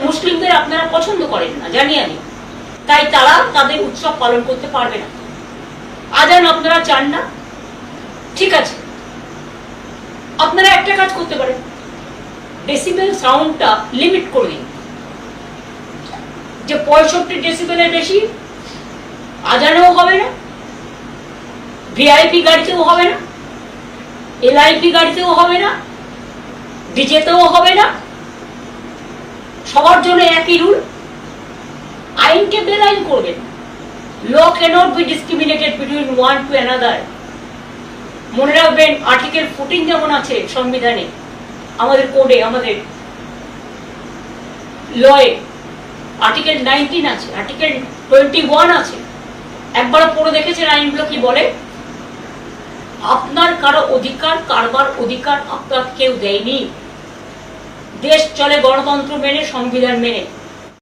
মুসলিমদের আপনারা পছন্দ করেন না, জানি আমি, তাই তারা তাদের উৎসব পালন করতে পারবে না। আজান আপনারা চান না, ঠিক আছে, আপনারা একটা কাজ করতে পারেন, ডেসিবেল সাউন্ডটা লিমিট করে দিন, যে 65 ডেসিবেলের বেশি আজানেও হবে না, ভিআইপি গাড়িতেও হবে না, এলআইপি গাড়িতেও হবে না, ডিজেতেও হবে না, সবার জন্য একই রুল। আইনকে বেলাইন করবেন। Law cannot be discriminated between one to another. মনে রাখবেন, আর্টিকেল 14 যেমন আছে সংবিধানে, আমাদের কোডে, আমাদের লয়ে আর্টিকেল 19 আছে, আর্টিকেল 21 আছে। একবার পড়ে দেখেছেন আইনগুলো কি বলে? আপনার কারো অধিকার কারবার অধিকার আপনার কেউ দেয়নি। দেশ চলে গণতন্ত্র মেনে, সংবিধান মেনে।